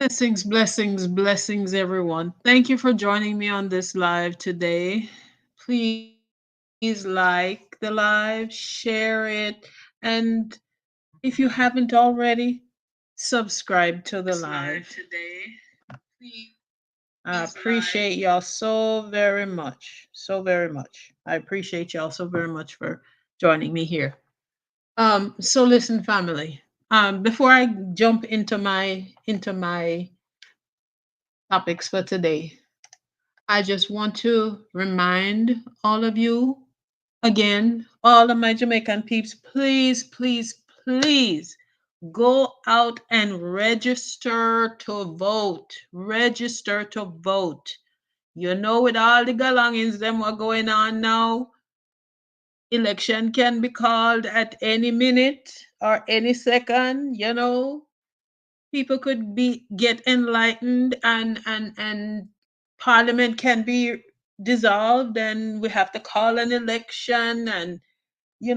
Blessings, blessings, everyone. Thank you for joining me on this live today. Please like the live, share it, and if you haven't already, subscribe to the live. I appreciate y'all so very much. So very much. I appreciate y'all so very much for joining me here. So listen, family. Before I jump into my topics for today, I just want to remind all of you again, all of my Jamaican peeps, please, please, please go out and register to vote. Register to vote. You know, with all the galongings them what going on now, election can be called at any minute or any second, you know. People could be get enlightened and parliament can be dissolved and we have to call an election and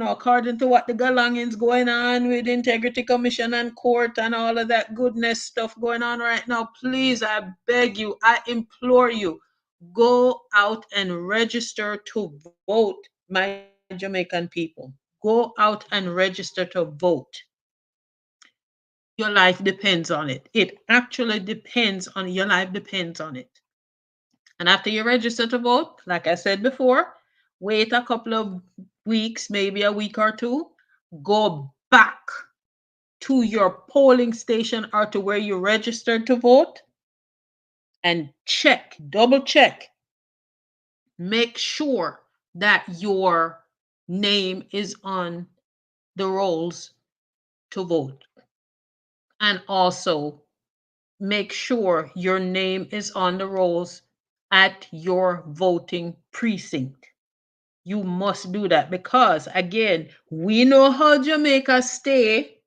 according to what the galongings going on with integrity commission and court and all of that goodness stuff going on right now, please, I beg you, I implore you, go out and register to vote, my Jamaican people. Go out and register to vote. Your life depends on it. It actually depends on your life depends on it. And after you register to vote, like I said before, wait a couple of weeks, maybe a week or two, go back to your polling station or to where you registered to vote and check, double check, make sure that your name is on the rolls to vote. And also make sure your name is on the rolls at your voting precinct. You must do that because, again, we know how Jamaica stay.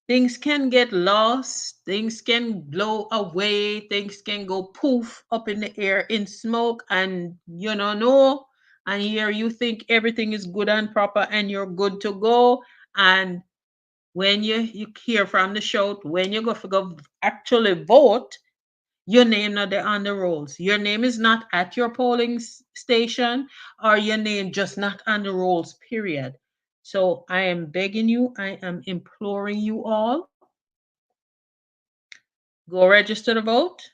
Things can get lost, things can blow away, things can go poof up in the air in smoke, and you don't know. And here you think everything is good and proper and you're good to go. And when you hear from the shout, when you go actually vote, your name not there on the rolls. Your name is not at your polling station, or your name just not on the rolls, period. So I am begging you, I am imploring you all, go register to vote.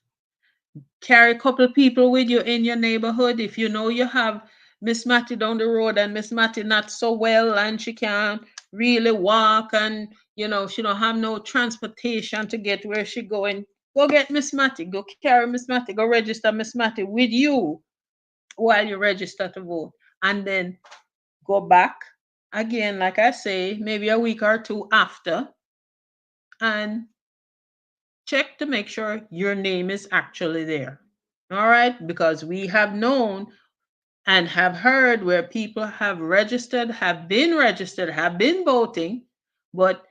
Carry a couple people with you in your neighborhood. If you know you have Miss Matty down the road and Miss Matty not so well and she can't really walk and she don't have no transportation to get where she going, go get Miss Matty, go carry Miss Matty, go register Miss Matty with you while you register to vote. And then go back again, like I say, maybe a week or two after, and check to make sure your name is actually there. All right, because we have known and have heard where people have registered, have been voting, but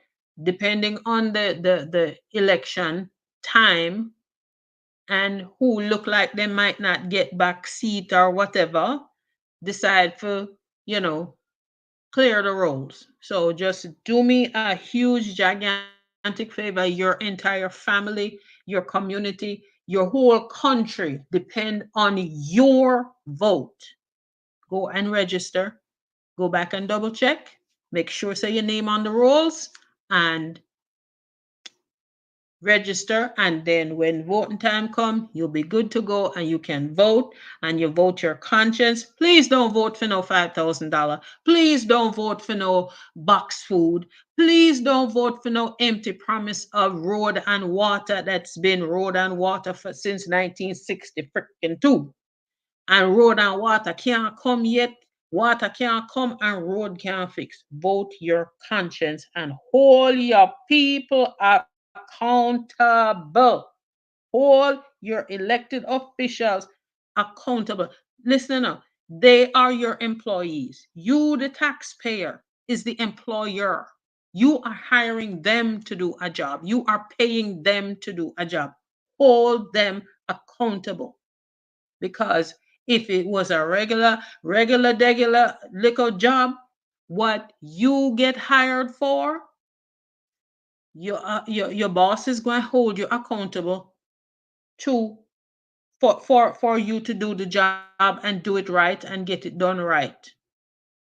depending on the election time and who look like they might not get back seat or whatever, decide for, you know, clear the rolls. So just do me a huge, gigantic favor. Your entire family, your community, your whole country depend on your vote. Go and register. Go back and double check. Make sure say your name on the rolls and register, and then when voting time come, you'll be good to go and you can vote, and you vote your conscience. Please don't vote for no $5,000. Please don't vote for no box food. Please don't vote for no empty promise of road and water that's been road and water for since 1960 freaking two, and road and water can't come yet. Water can't come and road can't fix. Vote your conscience and hold your people accountable. Hold your elected officials accountable. Listen up. They are your employees. You, the taxpayer, is the employer. You are hiring them to do a job. You are paying them to do a job. Hold them accountable, because if it was a regular little job, what you get hired for, Your boss is going to hold you accountable to for you to do the job and do it right and get it done right.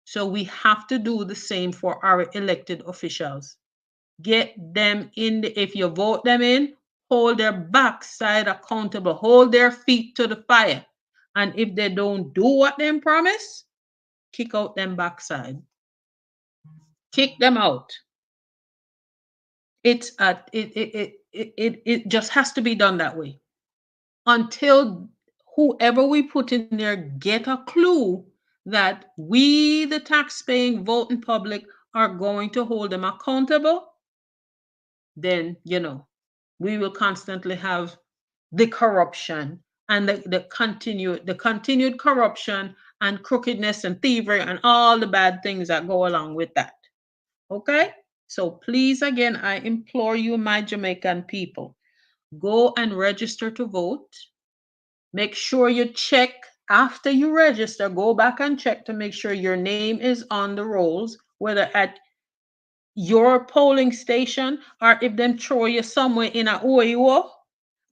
So we have to do the same for our elected officials. Get them in if you vote them in, hold their backside accountable, hold their feet to the fire. And if they don't do what they promise, kick out them backside. Kick them out. It just has to be done that way until whoever we put in there get a clue that we, the tax-paying voting public, are going to hold them accountable. Then we will constantly have the corruption and the continued corruption and crookedness and thievery and all the bad things that go along with that. Okay? So please, again, I implore you, my Jamaican people, go and register to vote. Make sure you check after you register, go back and check to make sure your name is on the rolls, whether at your polling station or if them throw you somewhere in a OIO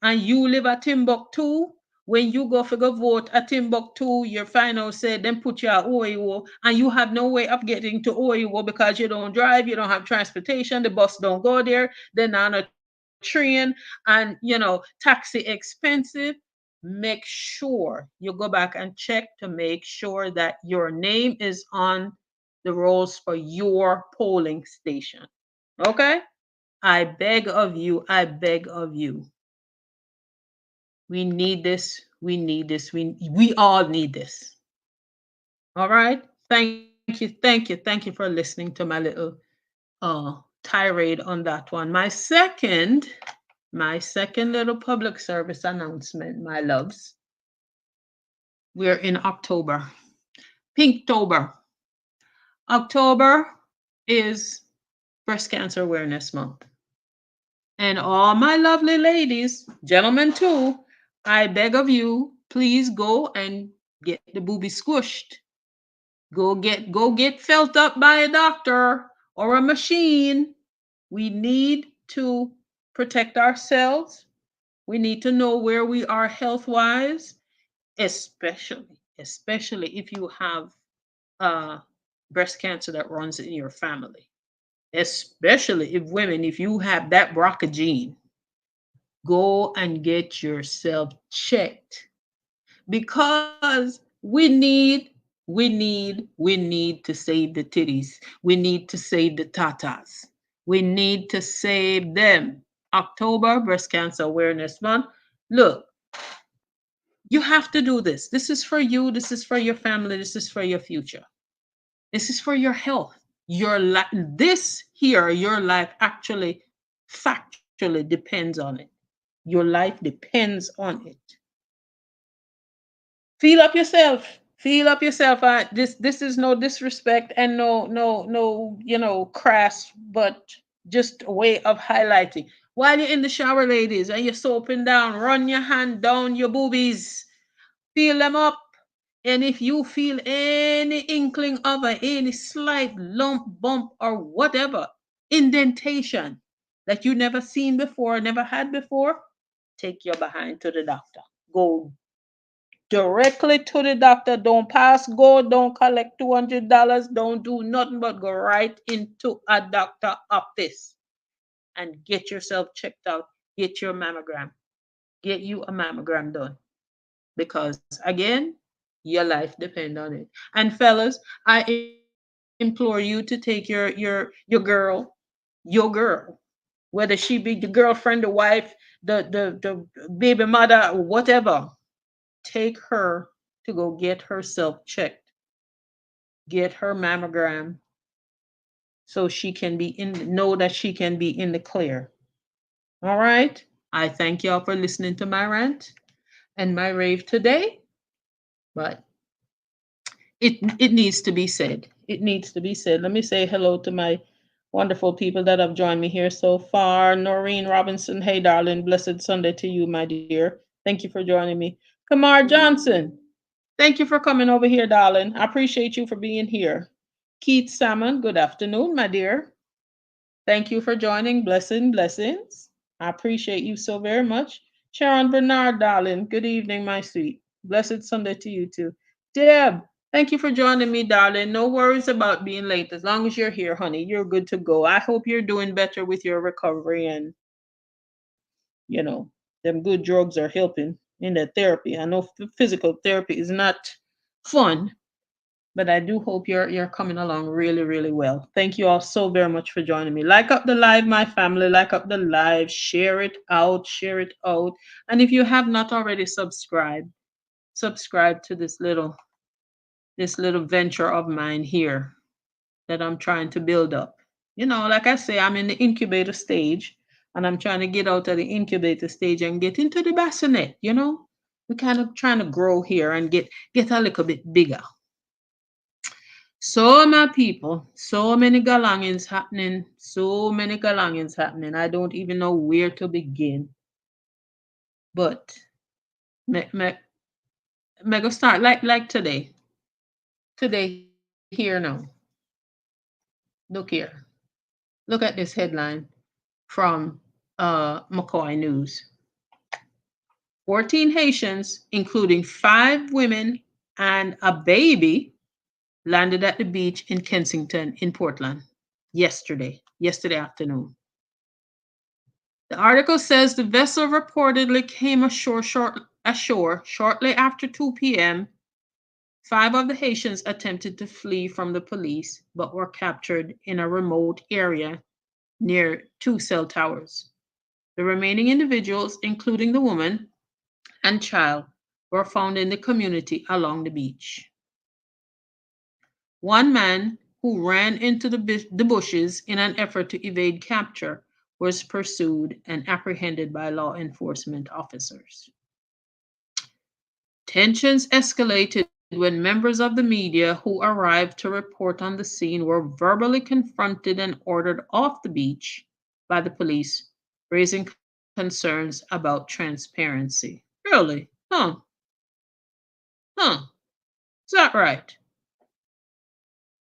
and you live at Timbuktu. When you go for go vote at Timbuktu, your final say them put you at OIO and you have no way of getting to OIO because you don't drive, you don't have transportation, the bus don't go there, then on a train, and taxi expensive. Make sure you go back and check to make sure that your name is on the rolls for your polling station. Okay? I beg of you, I beg of you. We need this. We need this. We all need this. All right. Thank you. Thank you. Thank you for listening to my little tirade on that one. My second little public service announcement, my loves. We're in October. Pinktober. October is Breast Cancer Awareness Month. And all my lovely ladies, gentlemen too, I beg of you, please go and get the booby squished. Go get felt up by a doctor or a machine. We need to protect ourselves. We need to know where we are health wise, especially if you have uh, breast cancer that runs in your family. Especially if you have that BRCA gene, go and get yourself checked because we need to save the titties. We need to save the tatas. We need to save them. October, Breast Cancer Awareness Month. Look, you have to do this. This is for you. This is for your family. This is for your future. This is for your health. Your life. This here, your life actually factually depends on it. Your life depends on it. Feel up yourself. Feel up yourself. This is no disrespect and no crass, but just a way of highlighting. While you're in the shower, ladies, and you're soaping down, run your hand down your boobies. Feel them up. And if you feel any inkling of any slight lump, bump, or whatever, indentation that you never seen before, never had before, take your behind to the doctor. Go directly to the doctor. Don't pass go. Don't collect $200. Don't do nothing but go right into a doctor office and get yourself checked out. Get your mammogram. Get you a mammogram done because again, your life depends on it. And fellas, I implore you to take your girl, whether she be the girlfriend, the wife, the baby mother, whatever. Take her to go get herself checked, get her mammogram, so she can know that she can be in the clear. All right. I thank y'all for listening to my rant and my rave today, but it needs to be said. It needs to be said. Let me say hello to my wonderful people that have joined me here so far. Noreen Robinson, hey darling, blessed Sunday to you, my dear. Thank you for joining me. Kamar Johnson, thank you for coming over here, darling. I appreciate you for being here. Keith Salmon, good afternoon, my dear. Thank you for joining. Blessings. I appreciate you so very much. Sharon Bernard, darling. Good evening, my sweet. Blessed Sunday to you too. Deb, thank you for joining me, darling. No worries about being late. As long as you're here, honey, you're good to go. I hope you're doing better with your recovery and, you know, them good drugs are helping in the therapy. I know physical therapy is not fun, but I do hope you're coming along really, really well. Thank you all so very much for joining me. Like up the live, my family. Like up the live. Share it out. Share it out. And if you have not already subscribed, subscribe to this little venture of mine here that I'm trying to build up. Like I say, I'm in the incubator stage, and I'm trying to get out of the incubator stage and get into the bassinet. We're kind of trying to grow here and get a little bit bigger. So, my people, so many galangins happening, so many galangins happening. I don't even know where to begin. But me go start like today. Today here now. Look here. Look at this headline from McCoy News. 14 Haitians, including 5 women and a baby, landed at the beach in Kensington in Portland yesterday afternoon. The article says the vessel reportedly came ashore shortly after 2 p.m. 5 of the Haitians attempted to flee from the police but were captured in a remote area near 2 cell towers. The remaining individuals, including the woman and child, were found in the community along the beach. One man who ran into the bushes in an effort to evade capture was pursued and apprehended by law enforcement officers. Tensions escalated when members of the media who arrived to report on the scene were verbally confronted and ordered off the beach by the police, raising concerns about transparency. Really? Huh, is that right?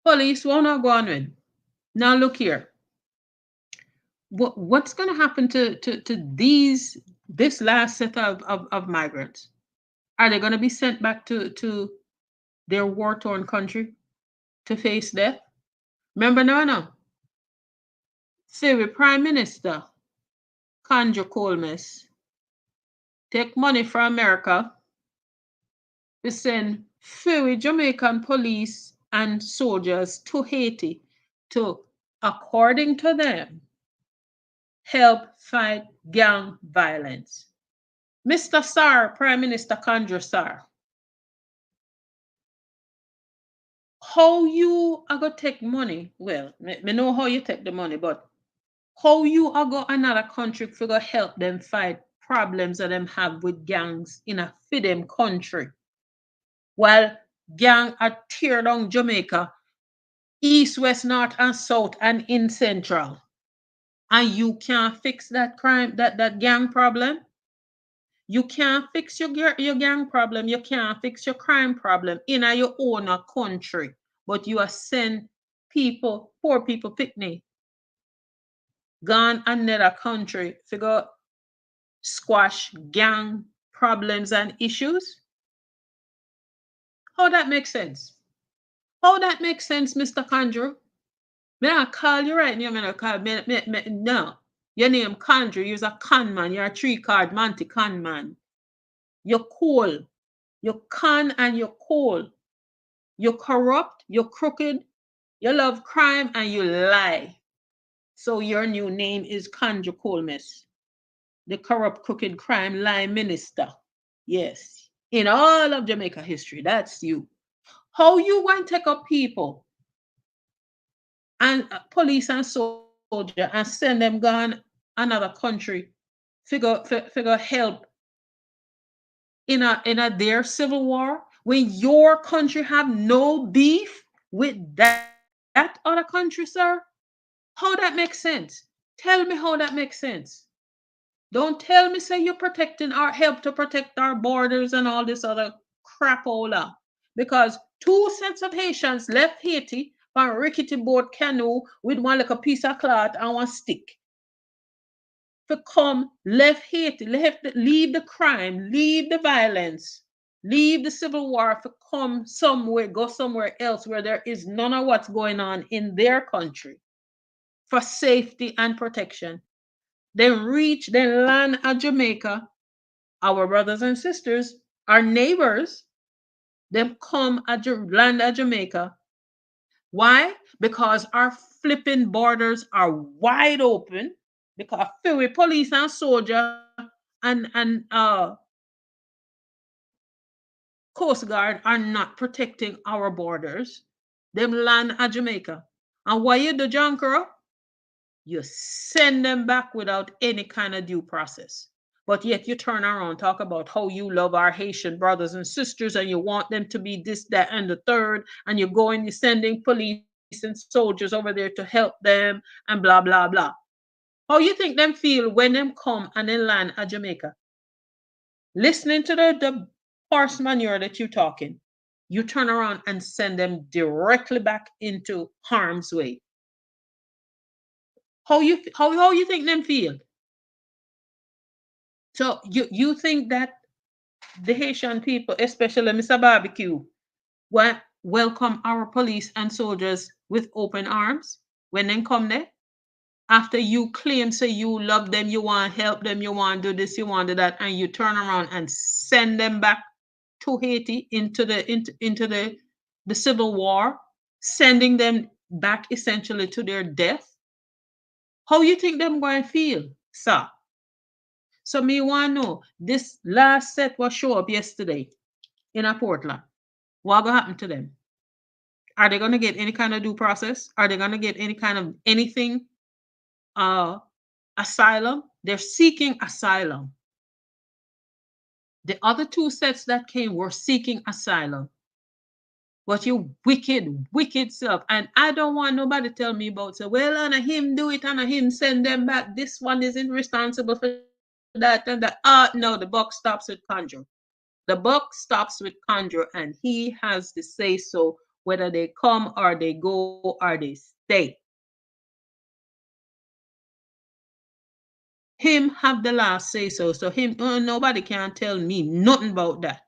Police won't go on with. Now look here. What's going to happen to this last set of migrants? Are they going to be sent back to their war-torn country to face death? Remember now, no. Say the Prime Minister, Kanja Colmes, take money from America to send few Jamaican police and soldiers to Haiti to, according to them, help fight gang violence. Mr. Sar, Prime Minister Kanja Sar, how you are going to take money? Well, me know how you take the money, but how you are go another country for go help them fight problems that them have with gangs in a for them country, while gang are tear down Jamaica, east, west, north, and south, and in central, and you can't fix that crime, that gang problem. You can't fix your gang problem. You can't fix your crime problem in your own country, but you are send people, poor people, picnic, gone another country, figure squash gang problems and issues. How that makes sense? How that makes sense, Mr. Conjure? Me I call you right now, me not call no. Your name Conjure, you're a con man, you're a 3 card Monty con man. You're cool. You're con and you're cool. You're corrupt, you're crooked, you love crime, and you lie. So your new name is Conjure Colmes, the corrupt, crooked, crime, lie minister. Yes. In all of Jamaica history, that's you. How you want to take up people and police and soldier and send them gone another country, figure help in a their civil war when your country have no beef with that other country, sir? How that makes sense? Tell me how that makes sense. Don't tell me say you're protecting our help to protect our borders and all this other crapola. Because 2 sets of Haitians left Haiti on a rickety boat canoe with one like a piece of cloth and one stick. To come, left Haiti, leave the crime, leave the violence, leave the civil war, to come somewhere, go somewhere else where there is none of what's going on in their country for safety and protection. Then land at Jamaica. Our brothers and sisters, our neighbors, them come at land at Jamaica. Why? Because our flipping borders are wide open. Because few police and soldier and Coast Guard are not protecting our borders. Them land at Jamaica. And why you do, John Crow? You send them back without any kind of due process. But yet you turn around, talk about how you love our Haitian brothers and sisters and you want them to be this, that, and the third. And you're going, you're sending police and soldiers over there to help them and blah, blah, blah. How you think them feel when them come and they land at Jamaica? Listening to the horse manure that you're talking, you turn around and send them directly back into harm's way. How you think them feel? So you think that the Haitian people, especially Mr. Barbecue, welcome our police and soldiers with open arms when they come there? After you claim say you love them, you want to help them, you want to do this, you want to do that, and you turn around and send them back to Haiti into the civil war, sending them back essentially to their death. How you think them going to feel, sir? So me want to know, this last set was show up yesterday in a Portland. What gonna happen to them? Are they gonna get any kind of due process? Are they gonna get any kind of anything? Uh, Asylum? They're seeking asylum. The other two sets that came were seeking asylum. But you wicked, wicked self. And I don't want nobody tell me about say, well, and him do it and him send them back. This one isn't responsible for that and that. No, the buck stops with Conjure. The buck stops with Conjure, and he has the say so whether they come or they go or they stay. Him have the last say so. So him nobody can tell me nothing about that.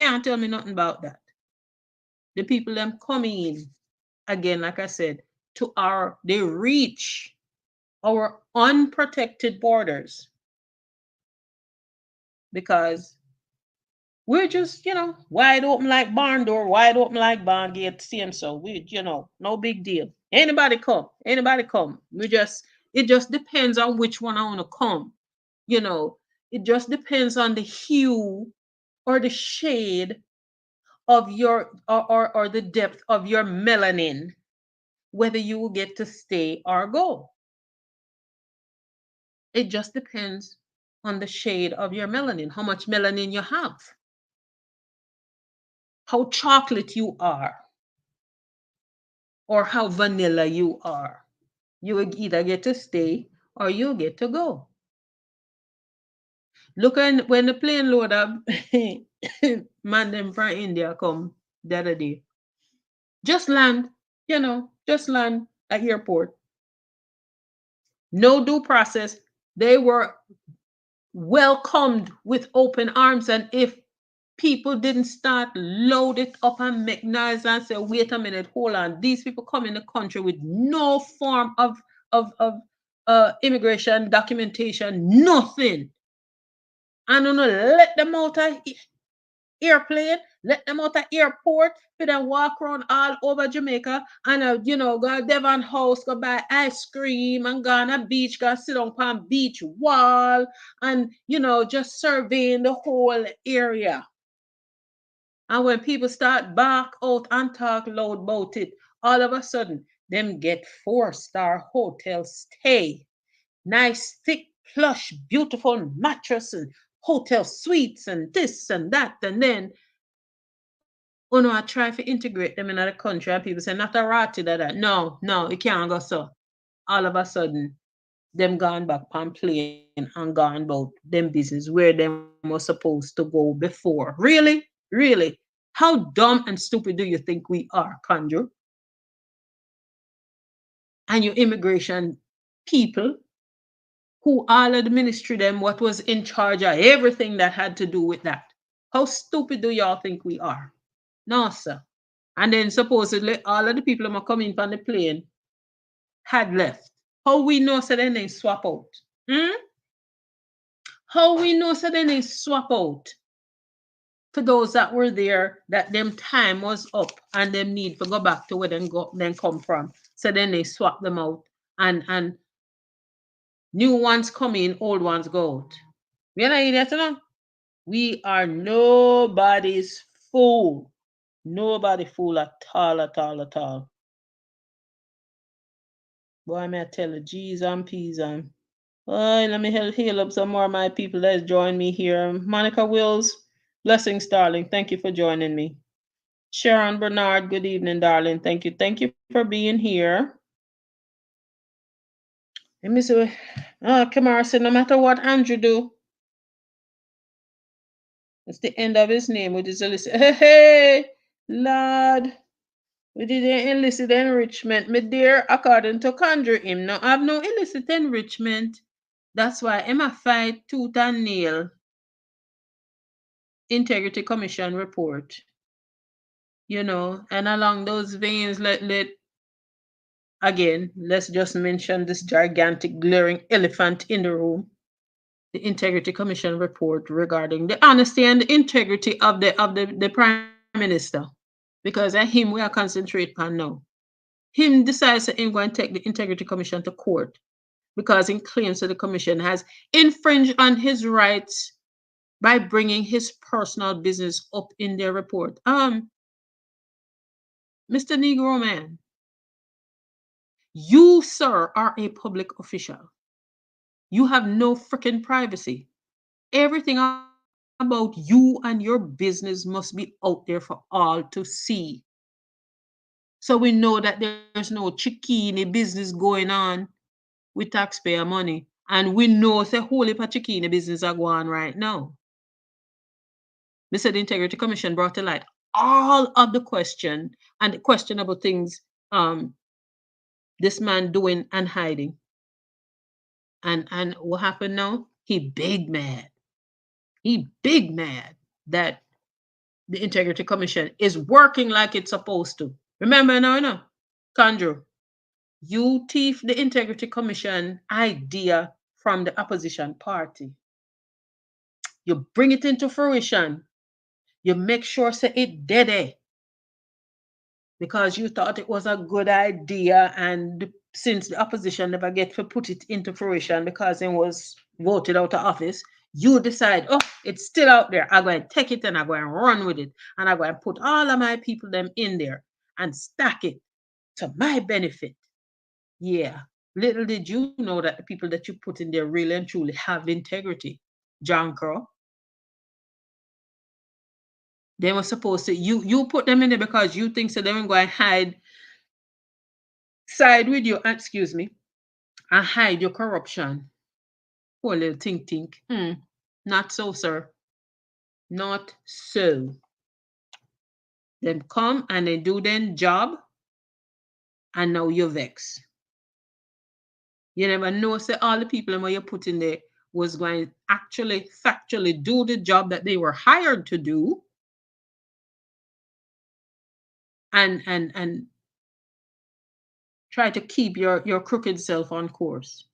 Can't tell me nothing about that. The people them coming in again, like I said, they reach our unprotected borders because we're just, wide open like barn door, wide open like barn gate, same so. No big deal. Anybody come, anybody come. It just depends on which one I want to come. You know, it just depends on the hue or the shade of your or the depth of your melanin, whether you will get to stay or go. It just depends on the shade of your melanin, how much melanin you have, how chocolate you are, or how vanilla you are. You will either get to stay or you'll get to go. Look, when the plane load up, man them from India come the other day. Just land, just land at airport. No due process. They were welcomed with open arms. And if people didn't start load it up and make noise and say, wait a minute, hold on. These people come in the country with no form of immigration documentation, nothing. And let them out of airplane, let them out of airport, for them walk around all over Jamaica and go to Devon House, go buy ice cream and go on a beach, go sit on a beach wall and just surveying the whole area. And when people start back out and talk loud about it, all of a sudden, them get 4-star hotel stay. Nice, thick, plush, beautiful mattress and hotel suites and this and that. And then, I try to integrate them in the country and people say, not a ratty that. No, it can't go so. All of a sudden, them gone back on plane and gone about them business where them was supposed to go before. Really? Really? How dumb and stupid do you think we are, Conjure? and your immigration people, who all of the ministry them what was in charge of everything that had to do with that. How stupid do y'all think we are? No, sir. And then supposedly all of the people who are coming from the plane had left. How we know so then they swap out? Hmm? How we know so then they swap out for those that were there that them time was up and them need to go back to where them go then come from. So then they swap them out and new ones come in, old ones go out. We are not idiots, you know? We are nobody's fool. Nobody fool at all, at all, at all. Boy, may I tell you, G's and P's and oh, let me heal up some more of my people that's joined me here. Monica Wills, blessings, darling. Thank you for joining me. Sharon Bernard, good evening, darling. Thank you. Thank you for being here. Let me see. Kamara said, no matter what Andrew do, it's the end of his name, which is illicit. Hey, hey, Lord. We didn't illicit enrichment, my dear, according to conjure him. No, I have no illicit enrichment. That's why I'm a fight tooth and nail Integrity Commission report. And along those veins, let's just mention this gigantic glaring elephant in the room, the Integrity Commission report regarding the honesty and the integrity of the Prime Minister. Because at him we are concentrate on now. Him decides that he's going to take the Integrity Commission to court because he claims that the commission has infringed on his rights by bringing his personal business up in their report. Mr. Negro man, you, sir, are a public official. You have no freaking privacy. Everything about you and your business must be out there for all to see. So we know that there's no chickini business going on with taxpayer money. And we know the whole heap of chickini business are going on right now. Mr. The Integrity Commission brought to light all of the question and the questionable things this man doing and hiding. And what happened now? He big mad. He big mad that the Integrity Commission is working like it's supposed to. Remember now, Condro, you thief the Integrity Commission idea from the opposition party. You bring it into fruition. You make sure say it dead because you thought it was a good idea, and since the opposition never get to put it into fruition because it was voted out of office, you decide, oh, it's still out there. I'm going to take it and I'm going to run with it. And I'm going to put all of my people them in there and stack it to my benefit. Yeah. Little did you know that the people that you put in there really and truly have integrity. John Crow. They were supposed to, you put them in there because you think so they were going to side with you, excuse me, and hide your corruption. Poor little think. Not so, sir. Not so. Them come and they do their job, and now you're vexed. You never know, say all the people where you put in there was going to actually, factually do the job that they were hired to do. And try to keep your crooked self on course.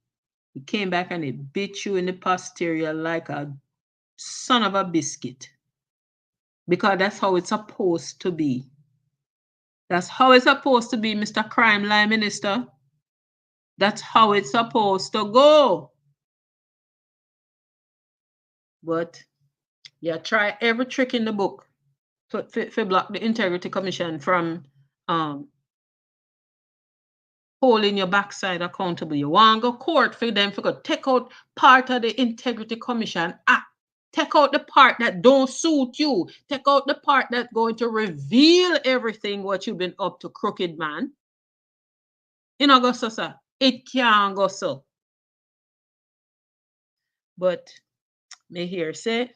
He came back and it bit you in the posterior like a son of a biscuit. Because that's how it's supposed to be. That's how it's supposed to be, Mr. Crime Line Minister. That's how it's supposed to go. But yeah, try every trick in the book to block the Integrity Commission from holding your backside accountable. You want to go court for them for go take out part of the Integrity Commission Act. Take out the part that don't suit you. Take out the part that's going to reveal everything what you've been up to, crooked man. You know, go so, sir. It can't go so. But me here say,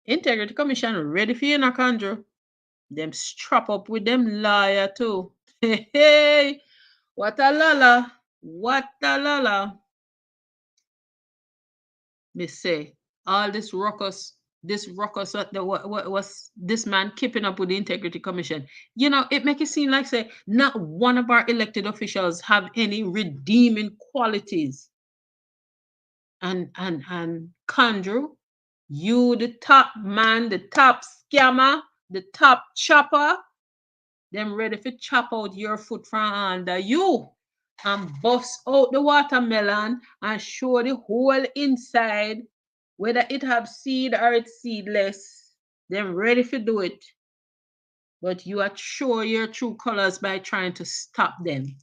Integrity Commission ready for you, Nakandro. Them strap up with them liar too. Hey, what a lala. What the lala? Me say, all this ruckus, what was this man keeping up with the Integrity Commission? You know, it make it seem like say not one of our elected officials have any redeeming qualities. And Condrew, you the top man, the top scammer, the top chopper, them ready to chop out your foot from under you and bust out the watermelon and show the whole inside, whether it have seed or it's seedless. Them ready to do it. But you are show your true colors by trying to stop them.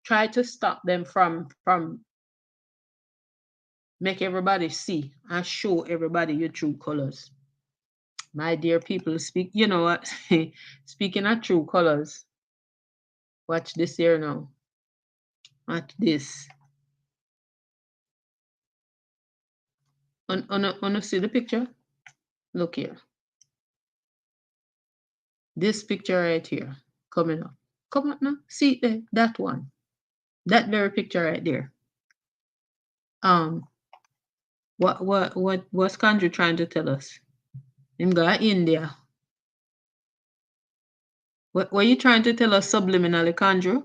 Try to stop them from make everybody see and show everybody your true colors. My dear people, speak, you know what? Speaking of true colors, watch this here now. Watch this. On see the picture? Look here. This picture right here coming up. Come up now. See there, that one. That very picture right there. What's Kanju trying to tell us? Him go India. What are you trying to tell us subliminally, Kanju?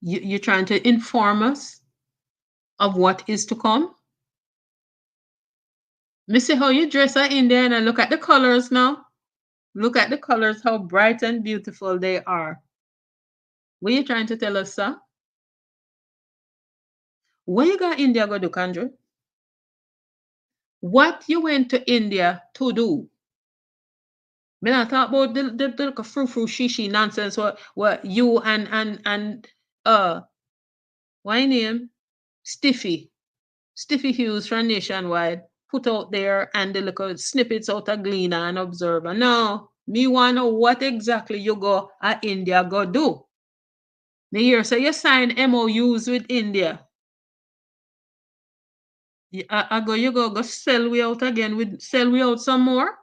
You're trying to inform us of what is to come? Me see how you dress in India and look at the colors now. Look at the colors, how bright and beautiful they are. What are you trying to tell us, sir? What you got India go do, Kanju? What you went to India to do? Me not talk about the frou shishi nonsense what you and what name? Stiffy. Stiffy Hughes from Nationwide put out there and the little snippets out of Gleaner and Observer. No, me want to know what exactly you go at India go do. Me hear so you sign MOUs with India. You go sell we out again with sell we out some more.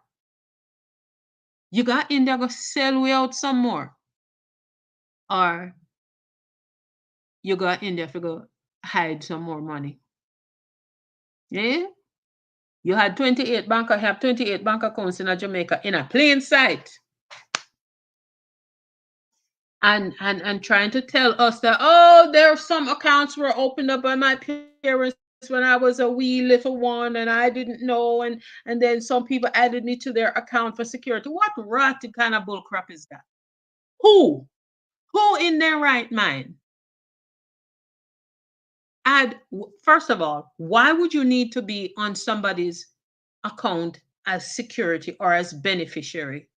You got India go sell we out some more. Or you got India for go hide some more money. Yeah? You had 28 have 28 bank accounts in Jamaica in a plain sight. And trying to tell us that, oh, there are some accounts were opened up by my parents when I was a wee little one and I didn't know, and then some people added me to their account for security. What rotten kind of bullcrap is that? Who in their right mind? And first of all, why would you need to be on somebody's account as security or as beneficiary?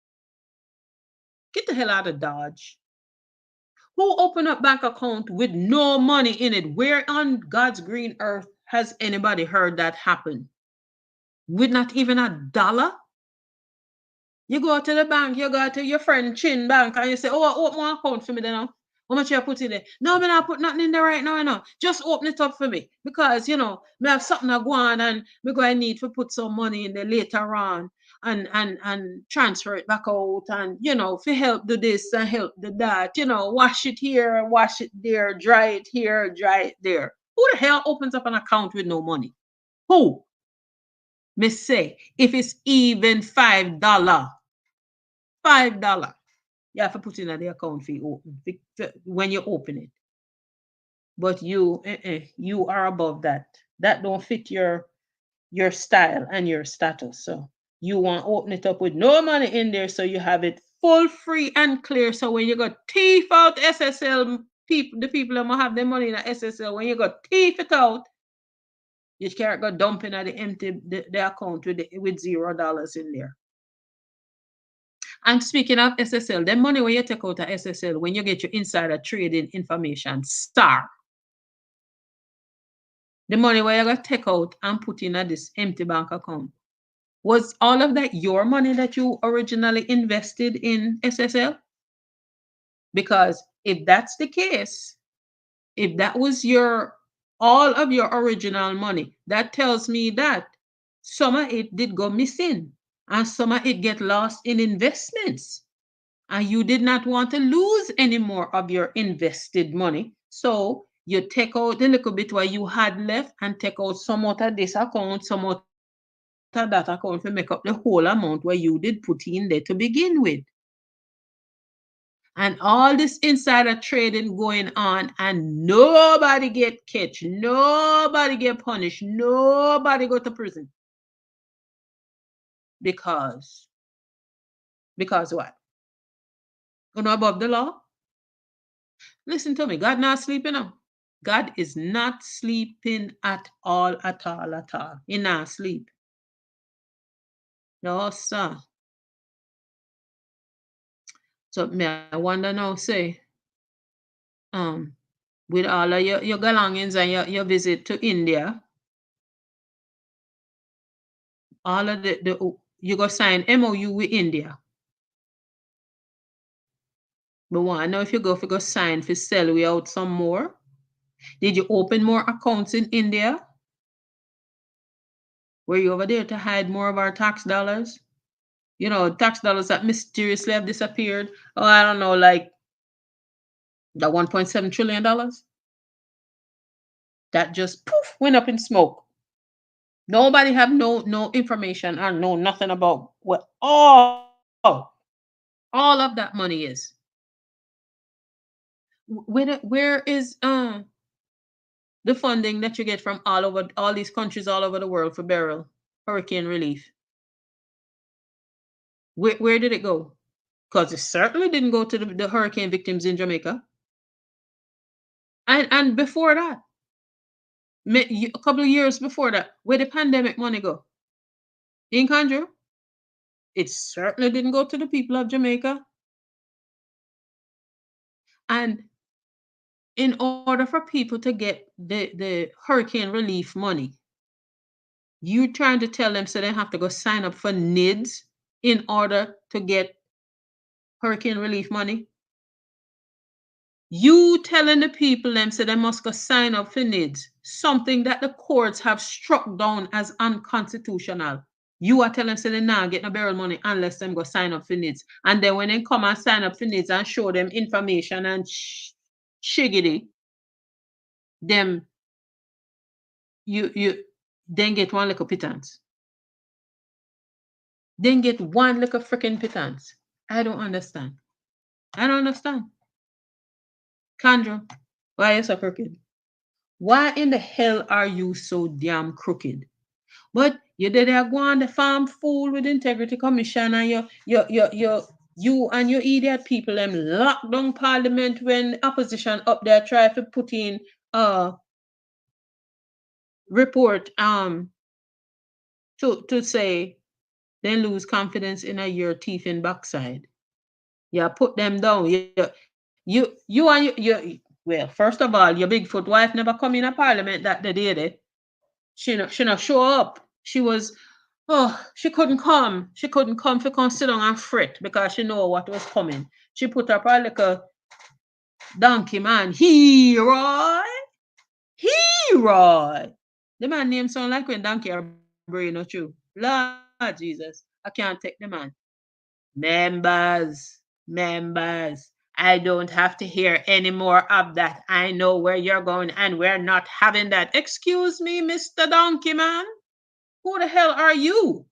Get the hell out of Dodge. Who opened up bank account with no money in it? Where on God's green earth has anybody heard that happen? With not even a dollar? You go to the bank, you go to your friend Chin Bank, and you say, oh, open one account for me then now. How much you put in there? No, me not put nothing in there right now, you know. Just open it up for me. Because, you know, me have something to go on and me going to need to put some money in there later on and transfer it back out and, you know, for help do this and help do that. You know, wash it here, wash it there, dry it here, dry it there. Who the hell opens up an account with no money? Who? Me say, if it's even $5, $5. You have to put in the account fee open when you open it. But you are above that. That don't fit your style and your status. So you want to open it up with no money in there, so you have it full free and clear. So when you got thief out SSL people, the people that have their money in the SSL, when you got thief it out, you can't go dumping at the empty the account with $0 in there. And speaking of SSL, the money when you take out of SSL, when you get your insider trading information, star. The money where you got take out and put in at this empty bank account. Was all of that your money that you originally invested in SSL? Because if that's the case, if that was all of your original money, that tells me that some of it did go missing and some of it get lost in investments. and you did not want to lose any more of your invested money. So you take out the little bit what you had left and take out some out of this account, some out of that account to make up the whole amount where you did put in there to begin with. And all this insider trading going on, and nobody get catch, nobody get punished, nobody go to prison. Because what? You know above the law? Listen to me. God not sleeping now. God is not sleeping at all, at all, at all. He not sleep. No, sir. So me I wonder now, say, um, with all of your belongings and your visit to India, all of the you go sign MOU with India. But want know if you go sign for sell we out some more. Did you open more accounts in India? Were you over there to hide more of our tax dollars? You know, tax dollars that mysteriously have disappeared. Oh, I don't know, like the $1.7 trillion that just poof went up in smoke. Nobody have no information or know nothing about what all of that money is. Where is the funding that you get from all over all these countries all over the world for burial hurricane relief? Where did it go? Because it certainly didn't go to the hurricane victims in Jamaica. And before that, a couple of years before that, where the pandemic money go? In Conjure, it certainly didn't go to the people of Jamaica. And in order for people to get the hurricane relief money, you trying to tell them so they have to go sign up for NIDS in order to get hurricane relief money? You telling the people them so they must go sign up for NIDS, something that the courts have struck down as unconstitutional. You are telling them so they now get no burial money unless them go sign up for NIDS. And then when they come and sign up for NIDS and show them information and shiggity, them you then get one little pittance. Then get one little freaking pittance. I don't understand. I don't understand. Kendra, why are you so crooked? Why in the hell are you so damn crooked? But you did go on the farm fool with integrity commission and you and your idiot people them lock down parliament when opposition up there try to put in a report to say they lose confidence in a your teeth in backside. You put them down. You and well, first of all, your Bigfoot wife never come in a parliament that they did it. She not show up. She was she couldn't come. She couldn't come to come sit down and fret because she know what was coming. She put up her little donkey man. Hero. Hero. The man name sound like when donkey are brain, not true. Lord Jesus. I can't take the man. Members, I don't have to hear any more of that. I know where you're going and we're not having that. Excuse me, Mr. Donkey Man. Who the hell are you?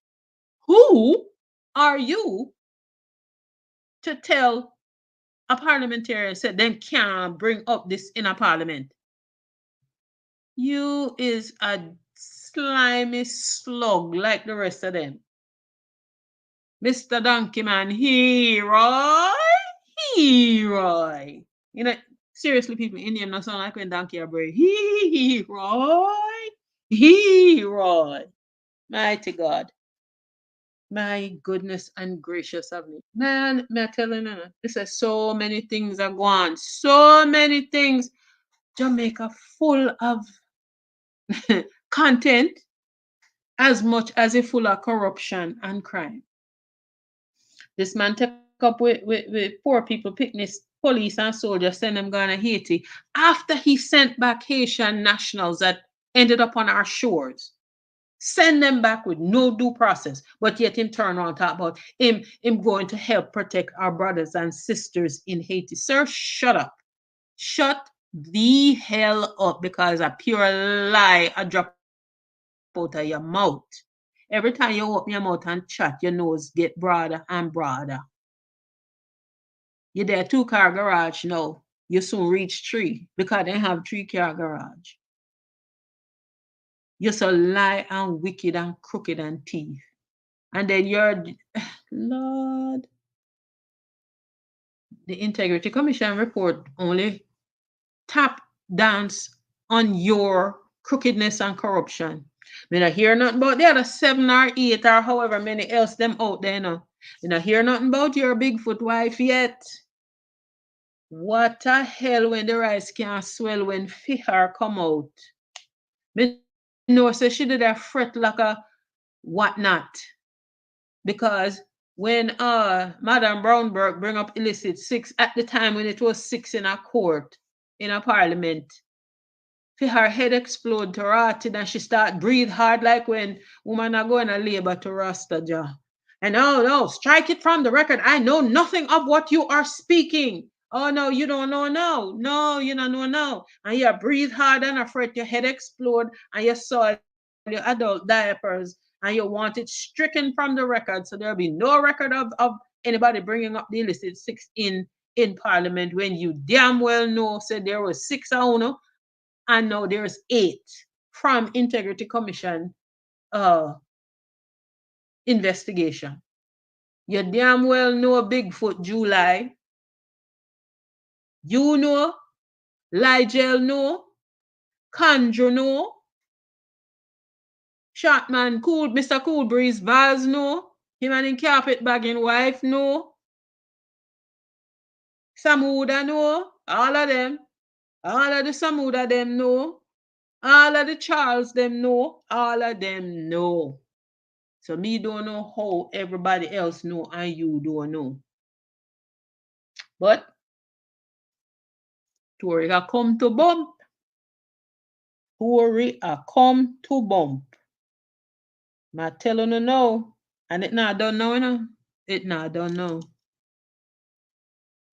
Who are you to tell a parliamentarian said they can't bring up this in a parliament? You is a slimy slug like the rest of them. Mr. Donkey Man, hero. Roy. You know, seriously, people, Indian not sound like when donkey are brave. Roy. Mighty God. My goodness and gracious of me. Man, me telling you, this is so many things are going. So many things. Jamaica full of content as much as it full of corruption and crime. This man took up with poor people, picnics, police and soldiers, send them going to Haiti after he sent back Haitian nationals that ended up on our shores. Send them back with no due process. But yet him turn around and talk about him going to help protect our brothers and sisters in Haiti. Sir, shut up. Shut the hell up, because a pure lie a drop out of your mouth. Every time you open your mouth and chat, your nose get broader and broader. You're there 2 car garage now. You soon reach 3 because they have 3 car garage. You're so lie and wicked and crooked and thief. And then you're Lord. The Integrity Commission report only tap dance on your crookedness and corruption. Me not hear nothing about the other 7 or 8 or however many else them out there now. Me not hear nothing about your Bigfoot wife yet. What the hell when the rice can swell when Fihar come out? Me know say she did a fret like a whatnot. Because when Madam Brownberg bring up illicit 6 at the time when it was 6 in a court, in a parliament, for her head explode to rotted and she start breathe hard like when woman are going to labor to Rasta jaw. And no, no, strike it from the record. I know nothing of what you are speaking. Oh no, you don't know no. No, you don't know no. And you breathe hard and afraid your head explode and you soil your adult diapers and you want it stricken from the record. So there'll be no record of anybody bringing up the illicit 6 in parliament when you damn well know said there was 6 on and now there's 8 from Integrity Commission uh, investigation. You damn well know Bigfoot July. You know, Ligel know, Conjure know, Shotman Cool, Mr. Cool Breeze Vaz know, him and in carpet bagging wife know, Samuda know, all of them, all of the Samuda them know, all of the Charles them know, all of them know. So me don't know how everybody else know and you don't know. But Tory a come to bump. Tory a come to bump. Ma tell you no. And it not done now, you know. It not done now.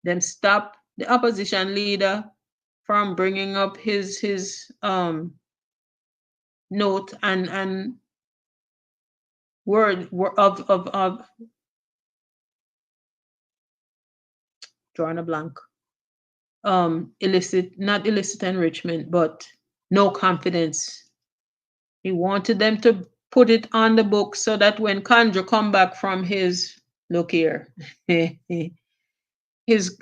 Them stop the opposition leader from bringing up his note and word of drawing a blank. Illicit, not illicit enrichment, but no confidence. He wanted them to put it on the book so that when Conjure come back from his look here, his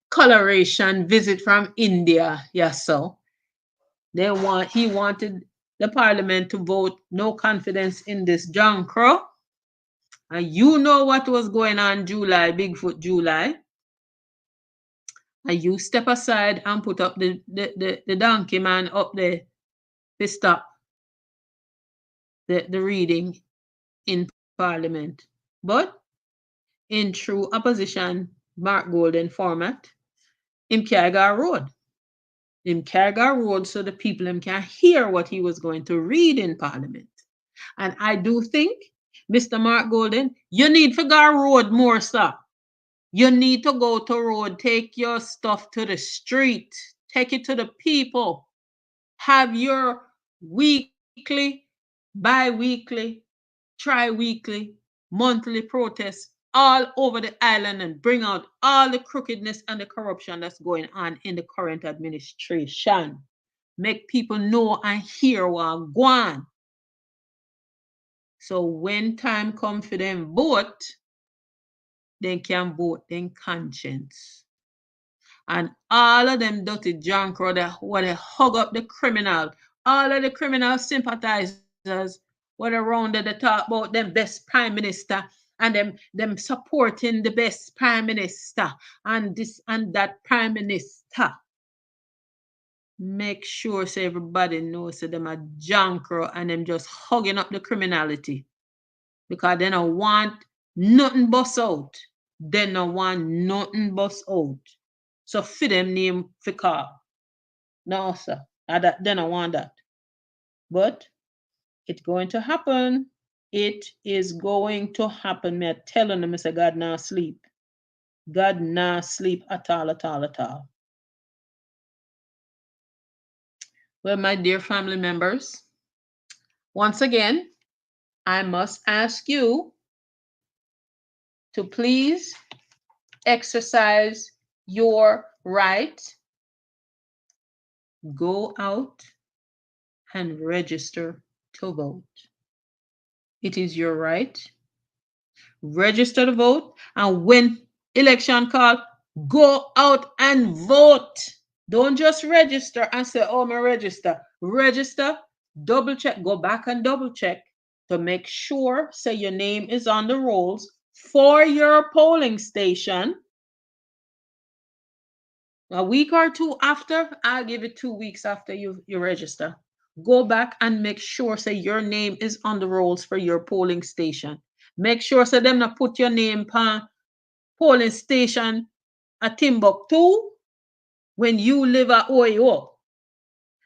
coloration visit from India, yes, so he wanted the parliament to vote no confidence in this John Crow. And you know what was going on July, Bigfoot July. And you step aside and put up the donkey man up there to stop the reading in parliament. But in true opposition Mark Golden format, him carry road. Him carry road so the people can hear what he was going to read in parliament. And I do think, Mr. Mark Golden, you need to go road more, sir. You need to go to road, take your stuff to the street, take it to the people. Have your weekly, bi-weekly, tri-weekly, monthly protests all over the island and bring out all the crookedness and the corruption that's going on in the current administration. Make people know and hear what going on. So when time comes for them vote, they can vote in conscience. And all of them dirty junk what they hug up the criminal, all of the criminal sympathizers, what around they talk about them best prime minister and them supporting the best prime minister and this and that prime minister. Make sure so everybody knows that them a junk and them just hugging up the criminality. Because they don't want nothing bust out. They don't want nothing bust out. So for them name for car. No, sir. They don't want that. But It's going to happen. It is going to happen. Me telling them, I say, God now sleep. God now sleep at all, at all, at all. Well, my dear family members, once again, I must ask you to please exercise your right. Go out and register to vote. It is your right. Register to vote, and when election call, go out and vote. Don't just register and say, oh, my register. Register, double check, go back and double check to make sure, say your name is on the rolls for your polling station. A week or two after, I'll give it 2 weeks after you register. Go back and make sure, say your name is on the rolls for your polling station. Make sure, say them not put your name on polling station at Timbuktu when you live at Oyo.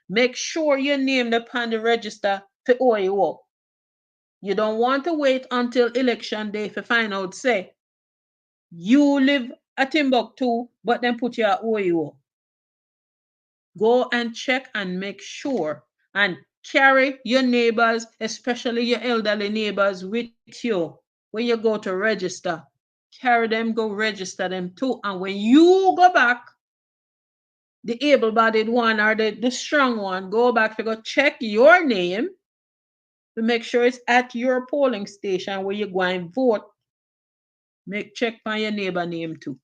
Make sure your name upon the register for Oyo. You don't want to wait until election day to find out, say, you live at Timbuktu, but then put you at Oyo. Go and check and make sure and carry your neighbors, especially your elderly neighbors, with you when you go to register. Carry them, go register them too. And when you go back, the able-bodied one or the strong one, go back to go check your name to make sure it's at your polling station where you go and vote. Make check on your neighbor name too.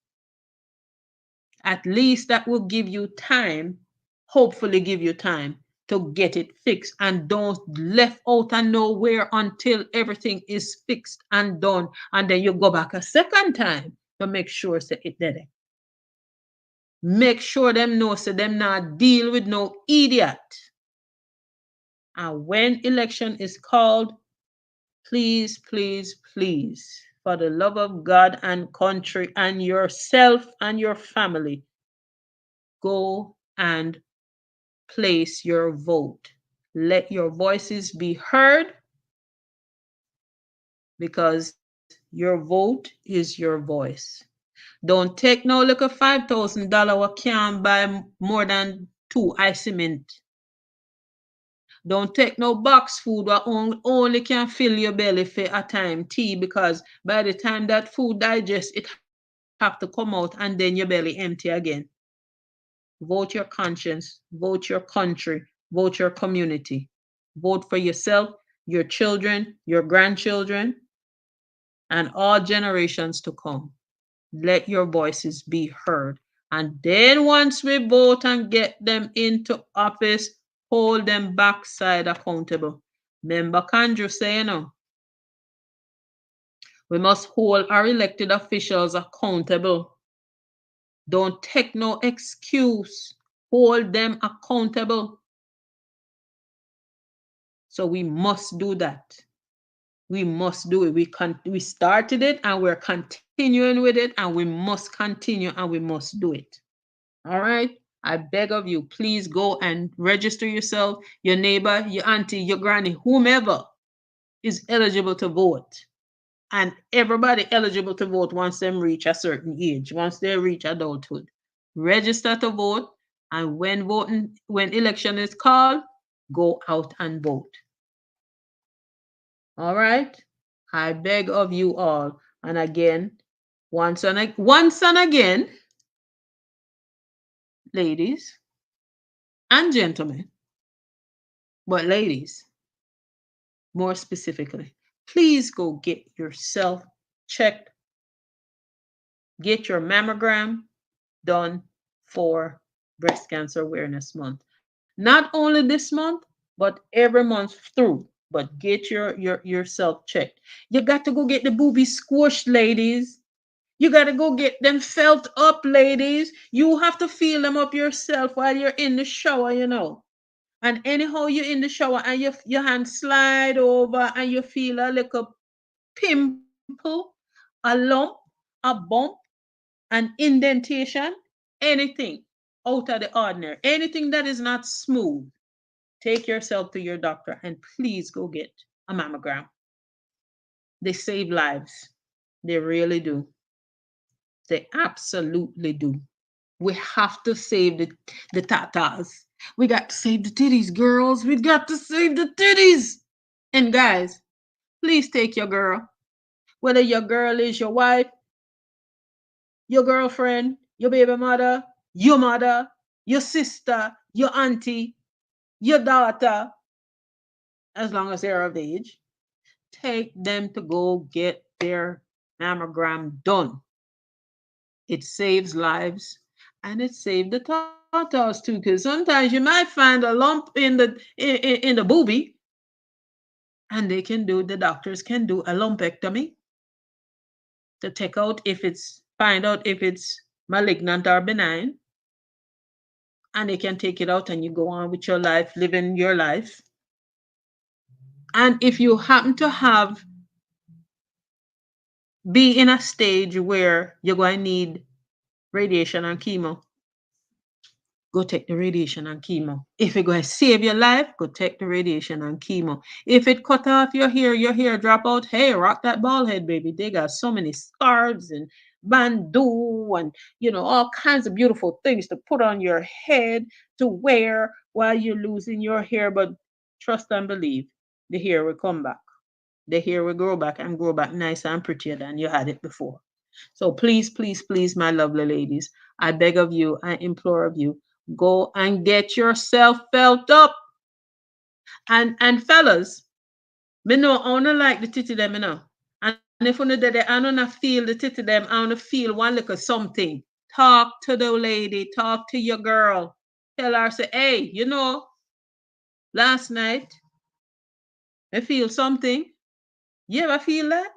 At least that will give you time, hopefully give you time to get it fixed, and don't left out of nowhere until everything is fixed and done, and then you go back a second time to make sure say it did it. Make sure them know so them not deal with no idiot. And when election is called, please, please, please, for the love of God and country and yourself and your family, go and place your vote. Let your voices be heard, because your vote is your voice. Don't take no little $5,000 what can't buy more than two ice cement. Don't take no box food what only can fill your belly for a time tea, because by the time that food digests, it have to come out and then your belly empty again. Vote your conscience, vote your country, vote your community. Vote for yourself, your children, your grandchildren, and all generations to come. Let your voices be heard. And then once we vote and get them into office, hold them backside accountable. Member Kandru say, we must hold our elected officials accountable. Don't take no excuse. Hold them accountable. So we must do that. We must do it. We started it and we're continuing with it, and we must continue and we must do it. All right. I beg of you, please go and register yourself, your neighbor, your auntie, your granny, whomever is eligible to vote. And everybody eligible to vote once they reach a certain age, once they reach adulthood. Register to vote, and when election is called, go out and vote. All right? I beg of you all. And again, once and again, ladies and gentlemen, but ladies, more specifically, please go get yourself checked. Get your mammogram done for Breast Cancer Awareness Month. Not only this month, but every month through. But get yourself checked. You got to go get the boobies squished, ladies. You got to go get them felt up, ladies. You have to feel them up yourself while you're in the shower. And anyhow, you're in the shower and your hand slide over and you feel a little pimple, a lump, a bump, an indentation, anything out of the ordinary, anything that is not smooth, take yourself to your doctor and please go get a mammogram. They save lives. They really do. They absolutely do. We have to save the tatas. We got to save the titties, girls. We got to save the titties. And guys, please take your girl. Whether your girl is your wife, your girlfriend, your baby mother, your sister, your auntie, your daughter, as long as they're of age, take them to go get their mammogram done. It saves lives and it saves the tatas too. Because sometimes you might find a lump in the boobie, and the doctors can do a lumpectomy to take out if it's find out if it's malignant or benign, and they can take it out and you go on with your life, living your life. And if you happen to have be in a stage where you're going to need radiation and chemo, go take the radiation and chemo. If it's going to save your life, go take the radiation and chemo. If it cut off your hair drop out, hey, rock that bald head, baby. They got so many scarves and bandeau and, all kinds of beautiful things to put on your head to wear while you're losing your hair. But trust and believe, the hair will come back. The hair will grow back and grow back nicer and prettier than you had it before. So please, please, please, my lovely ladies, I beg of you, I implore of you, go and get yourself felt up. And fellas, me know I wanna like the titty them, And if you know that I wanna feel the titty them, I wanna feel one little something. Talk to the lady, talk to your girl. Tell her, say, hey, last night I feel something. You ever feel that?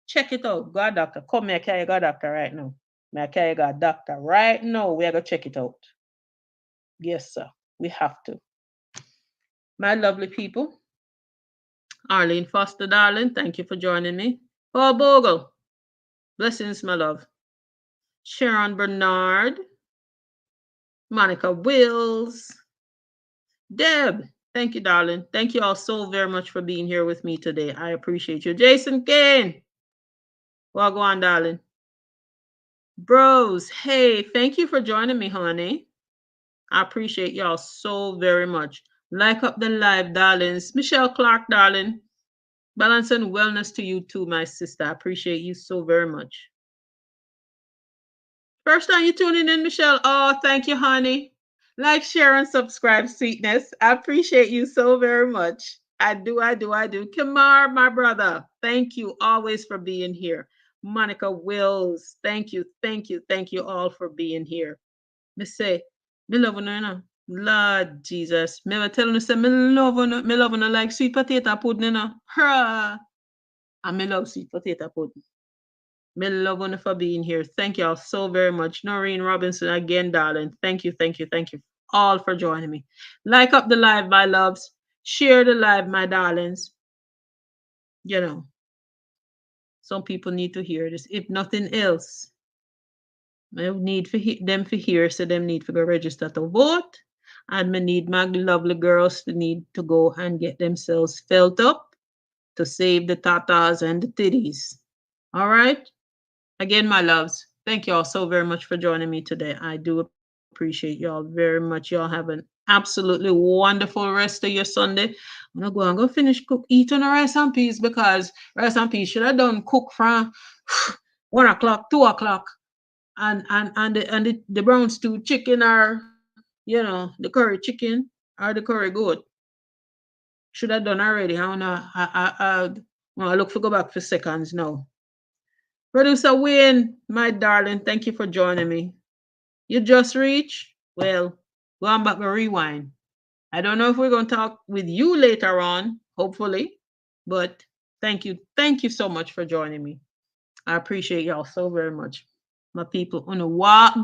Check it out. Go a doctor. Come here, carry go doctor right now. May I carry go doctor right now. We are gonna check it out. Yes, sir. We have to. My lovely people, Arlene Foster, darling, thank you for joining me. Paul Bogle, blessings, my love. Sharon Bernard, Monica Wills, Deb, thank you, darling. Thank you all so very much for being here with me today. I appreciate you. Jason Kane, well, go on, darling. Bros, hey, thank you for joining me, honey. I appreciate y'all so very much. Like up the live, darlings. Michelle Clark, darling. Balance and wellness to you too, my sister. I appreciate you so very much. First time you tuning in, Michelle. Oh, thank you, honey. Like, share, and subscribe, sweetness. I appreciate you so very much. I do. Kamar, my brother, thank you always for being here. Monica Wills, thank you all for being here. Me say, me love you, Lord Jesus. Me ever tell you, say, me love you like sweet potato pudding, Hurrah! And me love sweet potato pudding. Me love you for being here. Thank y'all so very much. Noreen Robinson again, darling. Thank you all for joining me. Like up the live, my loves. Share the live, my darlings. Some people need to hear this. If nothing else, I need for them to hear, so them need to go register to vote. And me need my lovely girls to need to go and get themselves felt up to save the tatas and the titties. All right? Again, my loves, thank you all so very much for joining me today. I do appreciate y'all very much. Y'all have an absolutely wonderful rest of your Sunday. I'm gonna go and go finish eating the rice and peas, because rice and peas should have done cook from 1 o'clock, 2 o'clock, and the brown stew chicken, or the curry chicken or the curry goat should have done already. I look for go back for seconds now. Producer Wayne, my darling, thank you for joining me. You just reached? Well, go on back and rewind. I don't know if we're going to talk with you later on, hopefully, but thank you. Thank you so much for joining me. I appreciate y'all so very much. My people, on a walk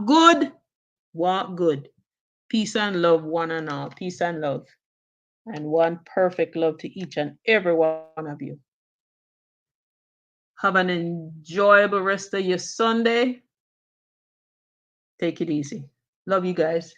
good. Peace and love, one and all. Peace and love. And one perfect love to each and every one of you. Have an enjoyable rest of your Sunday. Take it easy. Love you guys.